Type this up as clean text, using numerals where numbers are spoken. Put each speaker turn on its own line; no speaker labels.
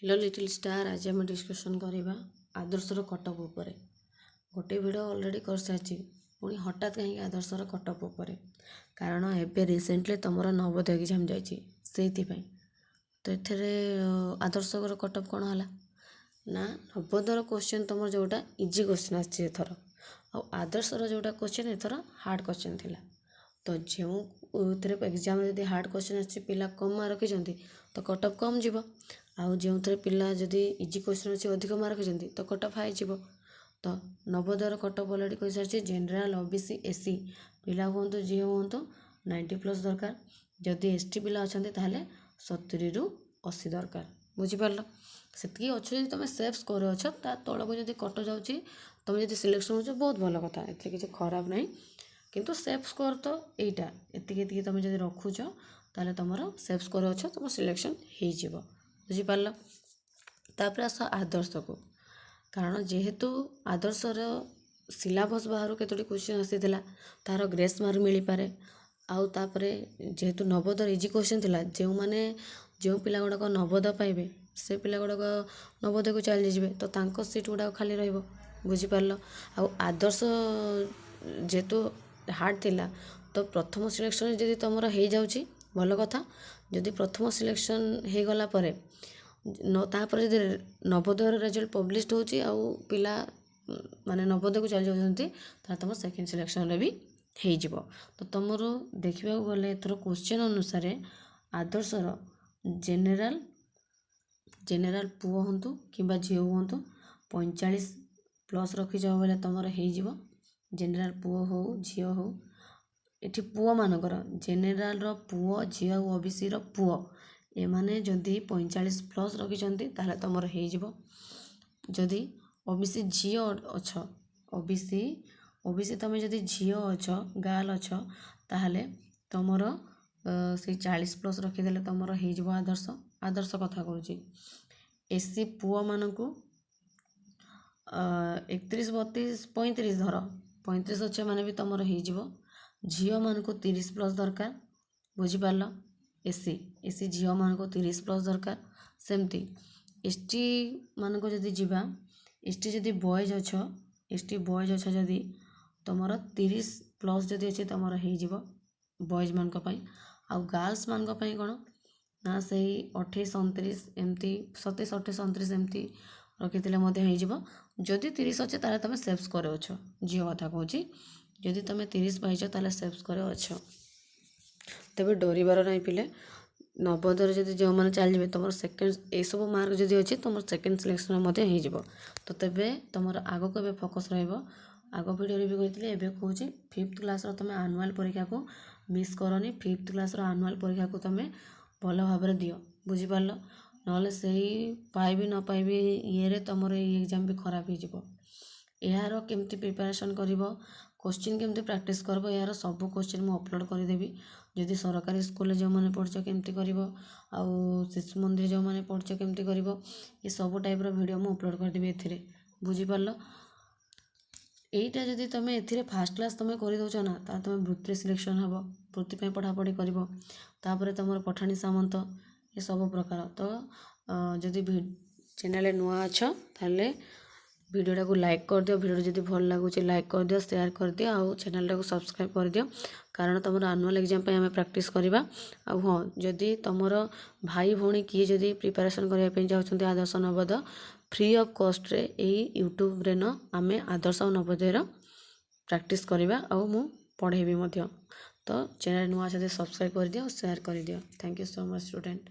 Hello little star. आज आम discussion करवा आदर्शर कटअप उपर। गोटे भिड अलरेडी कर सारी पुणी हठात कहीं आदर्शर कटअप उपर कारण एबे रिसेंटली तुम नवोदय एग्जाम जाइए तो ये आदर्शर कटअप कौन है ना नवोदय क्वेश्चन तुम जोटा इजी क्वेश्चन आसर आदर्शर जोटा क्वेश्चन एथर हार्ड क्वेश्चन थिला। तो जो एग्जाम जब हार्ड क्वेश्चन आसी पिला कम मार्क रखिंट तो कटअप कम जीव आउ जो पिला जदि इजी क्वेश्चन अच्छे अधिक मार्क रखिंट तो कटअप हाई जीव। तो नवोदय कटअप अलरेडी कही सारी जेनराल ओबीसी एससी पिला हूँ झील हूँ 90+ दरकार। जदि एसटी पिला अच्छा ताहले 70 ରୁ 80 दरकार। बुझीपार से अच्छे तुम सेफ स्कोर अच्छ तौक जब कट जाऊँगी तुम जब सिलेक्शन हो बहुत भल कथा ए किसी खराब ना किंतु सेफ स्कोर तो यहीटा एति तुम जब रखुच ताले तुम सेफ स्कोर अच्छ तुम सिलेक्शन हो बुझीपार। तापर आस आदर्श को कारण जेहेतु आदर्शर सिलेबस बाहर केतोटी क्वेश्चन आसीथिला तार ग्रेस मार्क मिल पारे आउ तापरे जेहेतु नवोदय इजी क्वेश्चन थिला जो माने जो पिला गुड़ाक नवोदय पाइबे से पिला गुड़ाक नवोदय को चली जाए तो तांको सीट गुड़ाक खाली रहिबो। बुझीपार आउ आदर्श जेहेतु हार्ड थिला तो प्रथम सिलेक्शन जदि तुम हो जाउची भल कथा। जदि प्रथम सिलेक्शन हो गला परे तापर जदि नवोदय रेजल्ट पब्लिश होची आउ पिला माने नवोदय को चली जाउछंती तुम सेकेंड सिलेक्शन रे भी हो जिवो। तो तुमर देखा गले एथर क्वेश्चन अनुसार आदर्शर जेनेराल पुओ हूँ कि झील हूँ 45+ रखी जाओ बोले तुम हो जेनेराल पुओ हो झील हो ये पुओ मानकर जेनेराल पुओ झील ओबीसी पुओ एमाने जदि 45+ रखिंट ताहले तुम हो। जदि ओबीसी झील अच्छ ओबीसी तुम जदि झील अच्छ गाल अच्छ ताहले तुमर से 40+ रखीदे तुम हो आदर्श। आदर्श कथा कहूँ एससी पुओ मानक 31 32 35 धर 35 अच्छे माने भी तुम हो झील मानक 30+ दरकार। बुझीपार एससी झील मानक 30+ दरकार। सेमती एसटी मानक जदि जीवा एसटी जदि बॉयज अच्छ एसटी बॉयज अच्छ जदि तुम 30+ जदि अच्छे तुम हो बॉयज मानक पई आउ गर्ल्स मानक पई कौन ना से 28 29 एमती 27 28 29 एमती रखी हो। जदि 30 अच्छे ताले तुम सेफ स्कोर अच्छ झील कथा कहूँ जदि तुम 30 पाइच ताले सेफ स्कोर अच्छ तेरे डरबार नहीं पिले। नवोदय जदि जो मैंने चलिए तुम सेकेंड ये सब मार्क जदि अच्छी तुम सेकेंड सिलेक्शन हो तो तेरे तुम आग को फोकस रग भिडियो भी कही एवं कहूँ 5th क्लास तुम आनुआल परीक्षा को मिस करनी 5th क्लास आनुआल परीक्षा को तुम भल भाव दियो। बुझीपार ना से पाइबी न पाइबी ये तुम एग्जाम भी खराब हो यार केमती प्रिपरेशन कर क्वेश्चन केमती प्रैक्टिस कर यार सब क्वेश्चन मुझे अपलोड करदेवी। जदि सरकारी स्कूल जो मैंने पढ़छ केमती कर आउ शिशु मंदिर जो मैंने पढ़छ केमती कर ये सब टाइप वीडियो मुझे अपलोड करदेवी ए। बुझीपार यहीटा जदि तुम ए फास्ट क्लास तुम कर दौच ना तुम वृत्ति सिलेक्शन हम वृत्ति पढ़ापढ़ी कर तुम पठाणी सामंत ये सब प्रकार। तो जदि चैनल नुआ अच्छा ताले वीडियोटा को लाइक कर दियो वीडियो जब भल लगुच लाइक कर दियो शेयर कर दियो आउ चैनल को सब्सक्राइब कर दियो कारण तुम आनुआल एग्जाम पे हमें प्रैक्टिस करवा। हाँ जदि तुम भाई भौणी किए जदि प्रिपरेशन करने चाहते आदर्श नवोदय फ्री ऑफ कॉस्ट रे यूट्यूब रे न आमे आदर्श और नवोदय प्रैक्टिस करवा आउ मु पढ़ेबी। तो चैनल नुआ सब्सक्राइब कर दियो शेयर कर दियो। Thank you so much student.